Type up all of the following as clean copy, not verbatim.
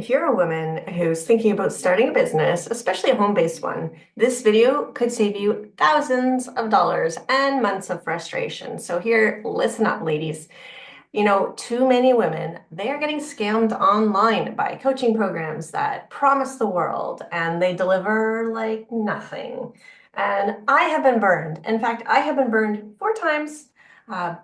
If you're a woman who's thinking about starting a business, especially a home-based one, this video could save you thousands of dollars and months of frustration. So here, listen up, ladies. Too many women, they are getting scammed online by coaching programs that promise the world and they deliver like nothing. And I have been burned. In fact, I have been burned 4 times.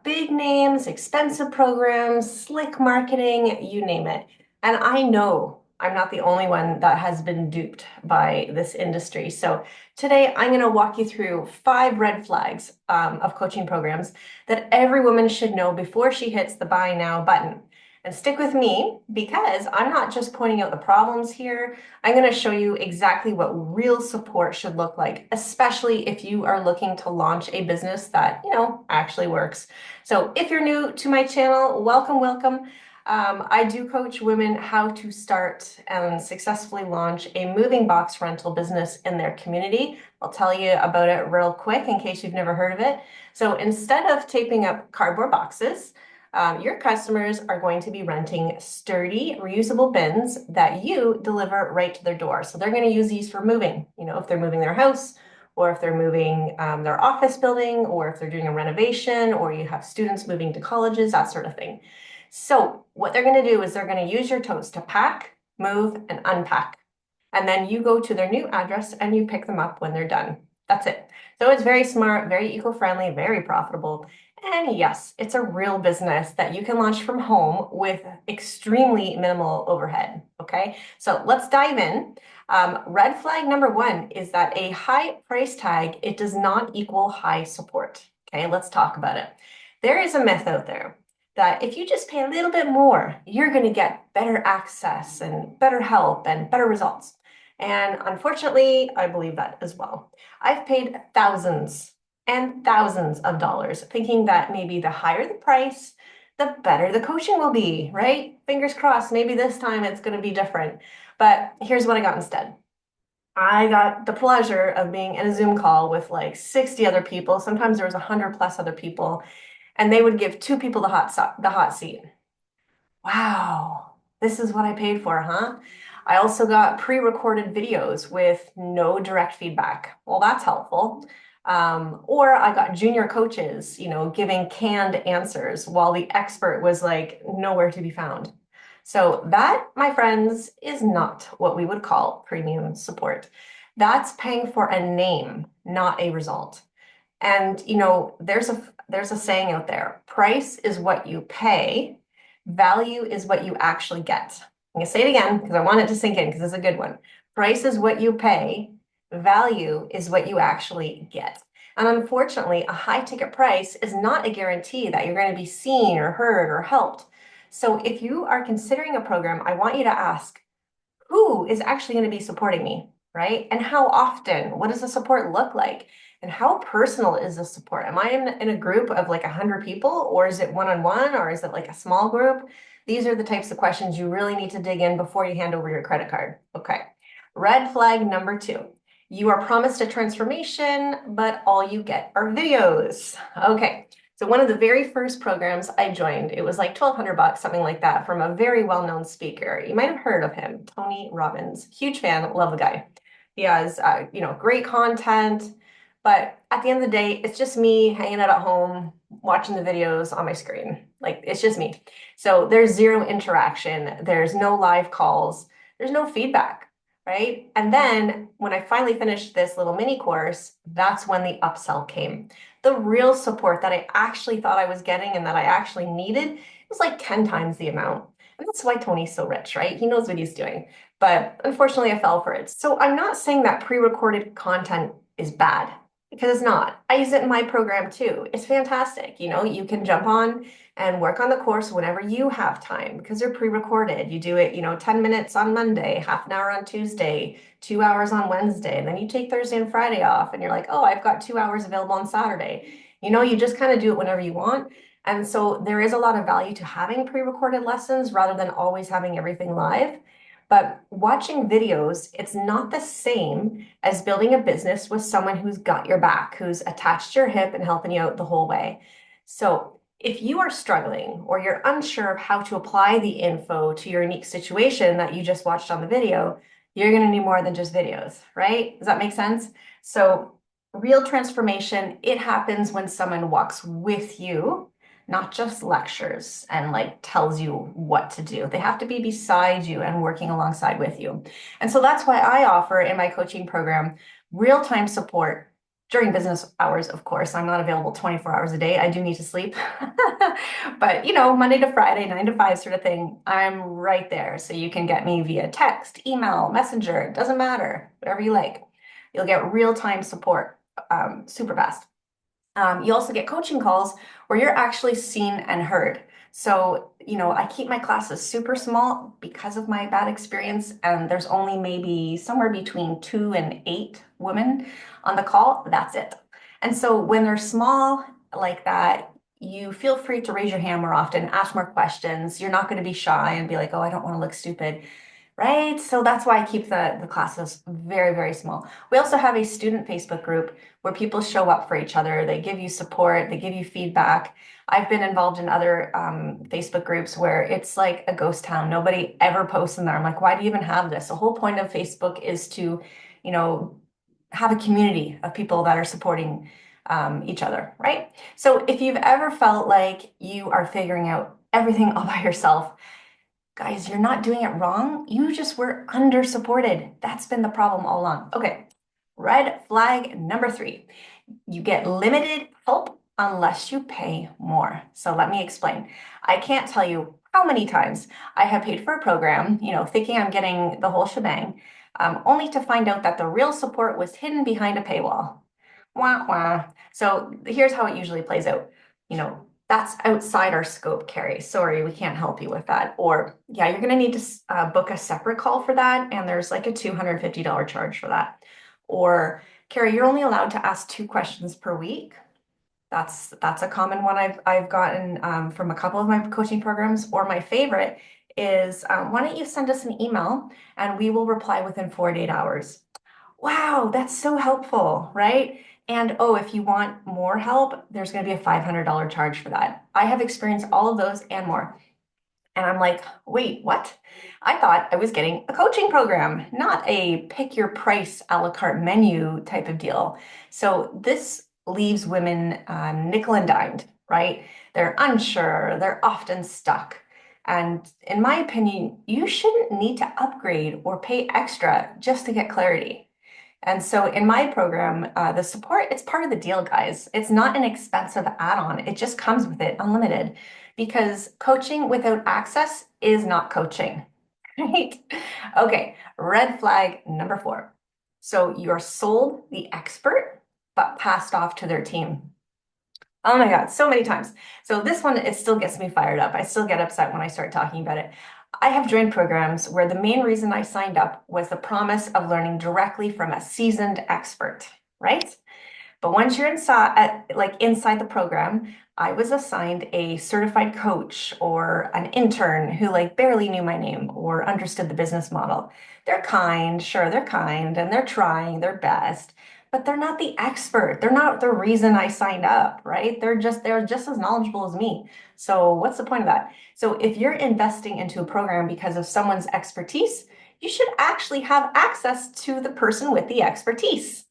Big names, expensive programs, slick marketing, you name it. And I know I'm not the only one that has been duped by this industry. So today I'm going to walk you through 5 red flags of coaching programs that every woman should know before she hits the buy now button. And stick with me because I'm not just pointing out the problems here. I'm going to show you exactly what real support should look like, especially if you are looking to launch a business that, actually works. So if you're new to my channel, welcome, welcome. I do coach women how to start and successfully launch a moving box rental business in their community. I'll tell you about it real quick in case you've never heard of it. So instead of taping up cardboard boxes, your customers are going to be renting sturdy, reusable bins that you deliver right to their door. So they're going to use these for moving, if they're moving their house, or if they're moving their office building, or if they're doing a renovation, or you have students moving to colleges, that sort of thing. So what they're going to do is they're going to use your totes to pack, move, and unpack. And then you go to their new address and you pick them up when they're done. That's it. So it's very smart, very eco-friendly, very profitable. And yes, it's a real business that you can launch from home with extremely minimal overhead. Okay, so let's dive in. Red flag number 1 is that a high price tag, it does not equal high support. Okay, let's talk about it. There is a myth out there that if you just pay a little bit more, you're going to get better access and better help and better results. And unfortunately, I believe that as well. I've paid thousands and thousands of dollars thinking that maybe the higher the price, the better the coaching will be, right? Fingers crossed, maybe this time it's going to be different. But here's what I got instead. I got the pleasure of being in a Zoom call with like 60 other people. Sometimes there was 100 plus other people, and they would give 2 people the hot seat. Wow, this is what I paid for, huh? I also got pre-recorded videos with no direct feedback. Well, that's helpful. Or I got junior coaches, giving canned answers while the expert was like nowhere to be found. So that, my friends, is not what we would call premium support. That's paying for a name, not a result. And there's a saying out there, price is what you pay, value is what you actually get. I'm gonna say it again because I want it to sink in because it's a good one. Price is what you pay, value is what you actually get. And unfortunately, a high ticket price is not a guarantee that you're going to be seen or heard or helped. So if you are considering a program, I want you to ask, who is actually going to be supporting me, right? And how often? What does the support look like? And how personal is the support? Am I in a group of like 100 people, or is it one-on-one, or is it like a small group? These are the types of questions you really need to dig in before you hand over your credit card. Okay. Red flag number 2. You are promised a transformation, but all you get are videos. Okay. So one of the very first programs I joined, it was like $1,200, something like that, from a very well-known speaker. You might have heard of him, Tony Robbins. Huge fan, love the guy. He has, great content. But at the end of the day, it's just me hanging out at home, watching the videos on my screen. Like, it's just me. So there's zero interaction. There's no live calls. There's no feedback, right? And then when I finally finished this little mini course, that's when the upsell came. The real support that I actually thought I was getting and that I actually needed was like 10 times the amount. And that's why Tony's so rich, right? He knows what he's doing. But unfortunately, I fell for it. So I'm not saying that pre-recorded content is bad, because it's not. I use it in my program too. It's fantastic. You can jump on and work on the course whenever you have time because they're pre-recorded. You do it, 10 minutes on Monday, half an hour on Tuesday, 2 hours on Wednesday, and then you take Thursday and Friday off and you're like, oh, I've got 2 hours available on Saturday. You just kind of do it whenever you want. And so there is a lot of value to having pre-recorded lessons rather than always having everything live. But watching videos, it's not the same as building a business with someone who's got your back, who's attached to your hip and helping you out the whole way. So If you are struggling or you're unsure of how to apply the info to your unique situation that you just watched on the video, you're going to need more than just videos, right? Does that make sense? So, real transformation, it happens when someone walks with you, not just lectures and like tells you what to do. They have to be beside you and working alongside with you. And so that's why I offer in my coaching program real-time support during business hours, of course. I'm not available 24 hours a day. I do need to sleep. But, Monday to Friday, 9 to 5 sort of thing, I'm right there. So you can get me via text, email, messenger, it doesn't matter, whatever you like. You'll get real-time support, super fast. You also get coaching calls where you're actually seen and heard. So, I keep my classes super small because of my bad experience, and there's only maybe somewhere between 2 and 8 women on the call. That's it. And so when they're small like that, you feel free to raise your hand more often, ask more questions. You're not going to be shy and be like, oh, I don't want to look stupid. Right? So that's why I keep the classes very, very small. We also have a student Facebook group where people show up for each other. They give you support, they give you feedback. I've been involved in other Facebook groups where it's like a ghost town. Nobody ever posts in there. I'm like, why do you even have this? The whole point of Facebook is to, you know, have a community of people that are supporting each other, right? So if you've ever felt like you are figuring out everything all by yourself, guys, you're not doing it wrong. You just were under supported. That's been the problem all along. Okay, red flag number 3. You get limited help unless you pay more. So let me explain. I can't tell you how many times I have paid for a program, thinking I'm getting the whole shebang, only to find out that the real support was hidden behind a paywall. Wah, wah. So here's how it usually plays out. That's outside our scope, Carrie. Sorry, we can't help you with that. Or, yeah, you're going to need to book a separate call for that. And there's like a $250 charge for that. Or, Carrie, you're only allowed to ask 2 questions per week. That's a common one I've gotten from a couple of my coaching programs. Or my favorite is, why don't you send us an email and we will reply within 48 hours. Wow, that's so helpful, right? And oh, if you want more help, there's going to be a $500 charge for that. I have experienced all of those and more. And I'm like, wait, what? I thought I was getting a coaching program, not a pick your price a la carte menu type of deal. So this leaves women nickel and dimed, right? They're unsure, they're often stuck. And in my opinion, you shouldn't need to upgrade or pay extra just to get clarity. And so in my program, the support, it's part of the deal, guys. It's not an expensive add-on. It just comes with it, unlimited, because coaching without access is not coaching, right? Okay, red flag number 4. So you're sold the expert, but passed off to their team. Oh my God, so many times. So this one, it still gets me fired up. I still get upset when I start talking about it. I have joined programs where the main reason I signed up was the promise of learning directly from a seasoned expert, right? But once you're inside the program, I was assigned a certified coach or an intern who barely knew my name or understood the business model. They're kind, sure, they're kind, and they're trying their best, but they're not the expert. They're not the reason I signed up, right? They're just as knowledgeable as me. So what's the point of that? So if you're investing into a program because of someone's expertise, you should actually have access to the person with the expertise.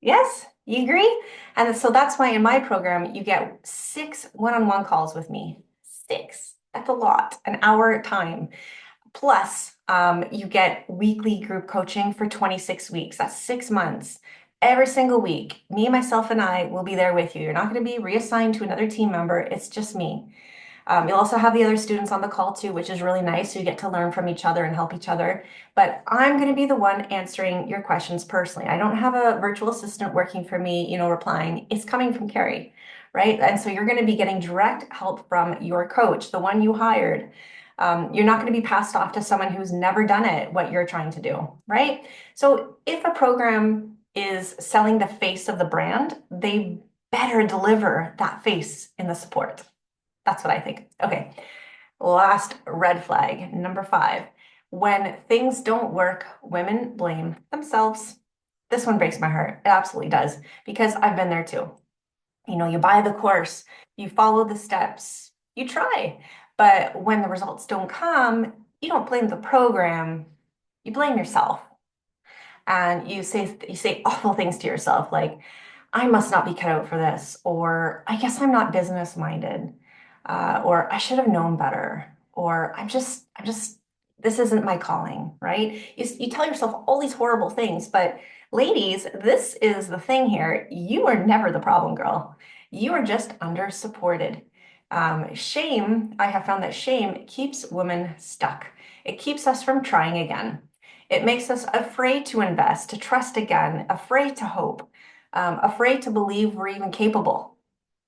Yes, you agree? And so that's why in my program, you get 6 one-on-one calls with me. 6. That's a lot, an hour time. Plus, you get weekly group coaching for 26 weeks. That's 6 months. Every single week, me, myself, and I will be there with you. You're not going to be reassigned to another team member. It's just me. You'll also have the other students on the call too, which is really nice. So you get to learn from each other and help each other. But I'm going to be the one answering your questions personally. I don't have a virtual assistant working for me, replying. It's coming from Carrie, right? And so you're going to be getting direct help from your coach, the one you hired. You're not going to be passed off to someone who's never done it, what you're trying to do, right? So if a program is selling the face of the brand, they better deliver that face in the support. That's what I think. Okay, last red flag, number 5. When things don't work, women blame themselves. This one breaks my heart. It absolutely does, because I've been there too. You buy the course, you follow the steps, you try. But when the results don't come, you don't blame the program, you blame yourself. And you say awful things to yourself like, I must not be cut out for this, or I guess I'm not business minded, or I should have known better, or this isn't my calling, right? You tell yourself all these horrible things, but ladies, this is the thing here. You are never the problem girl. You are just under supported. I have found that shame keeps women stuck. It keeps us from trying again. It makes us afraid to invest, to trust again, afraid to hope, afraid to believe we're even capable.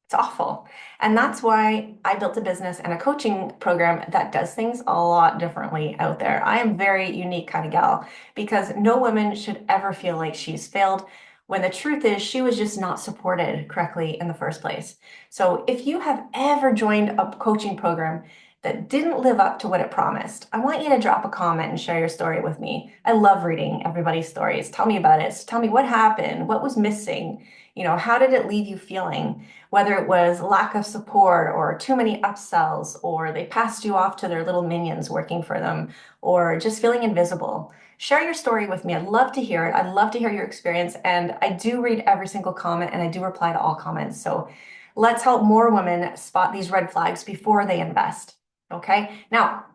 It's awful. And that's why I built a business and a coaching program that does things a lot differently out there. I am very unique kind of gal because no woman should ever feel like she's failed when the truth is she was just not supported correctly in the first place. So if you have ever joined a coaching program that didn't live up to what it promised, I want you to drop a comment and share your story with me. I love reading everybody's stories. Tell me about it. So tell me what happened, what was missing, how did it leave you feeling? Whether it was lack of support or too many upsells, or they passed you off to their little minions working for them, or just feeling invisible. Share your story with me. I'd love to hear it. I'd love to hear your experience. And I do read every single comment and I do reply to all comments. So let's help more women spot these red flags before they invest. Okay. Now,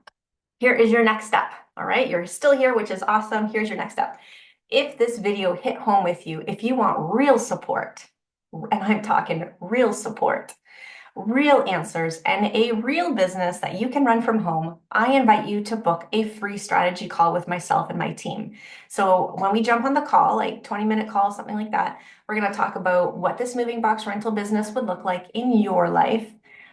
here is your next step. All right. You're still here, which is awesome. Here's your next step. If this video hit home with you, if you want real support, and I'm talking real support, real answers, and a real business that you can run from home, I invite you to book a free strategy call with myself and my team. So when we jump on the call, like 20-minute call, something like that, we're going to talk about what this moving box rental business would look like in your life,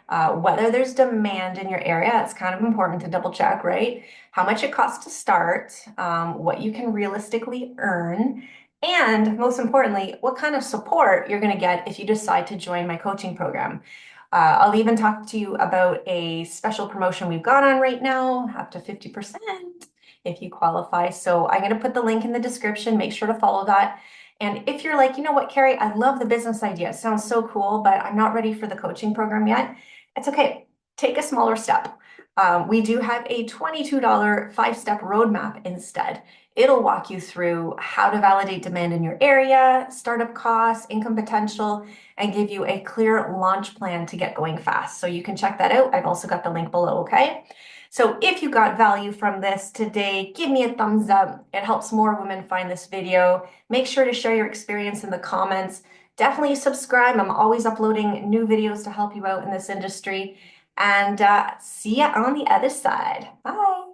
whether there's demand in your area. It's kind of important to double check, right? How much it costs to start, what you can realistically earn, and most importantly, what kind of support you're going to get if you decide to join my coaching program. I'll even talk to you about a special promotion we've got on right now, up to 50% if you qualify. So I'm going to put the link in the description. Make sure to follow that. And if you're like, you know what, Carrie, I love the business idea. It sounds so cool, but I'm not ready for the coaching program yet. It's okay. Take a smaller step. We do have a $22 5-step roadmap instead. It'll walk you through how to validate demand in your area, startup costs, income potential, and give you a clear launch plan to get going fast. So you can check that out. I've also got the link below, okay? So if you got value from this today, give me a thumbs up. It helps more women find this video. Make sure to share your experience in the comments. Definitely subscribe. I'm always uploading new videos to help you out in this industry. And see ya on the other side. Bye.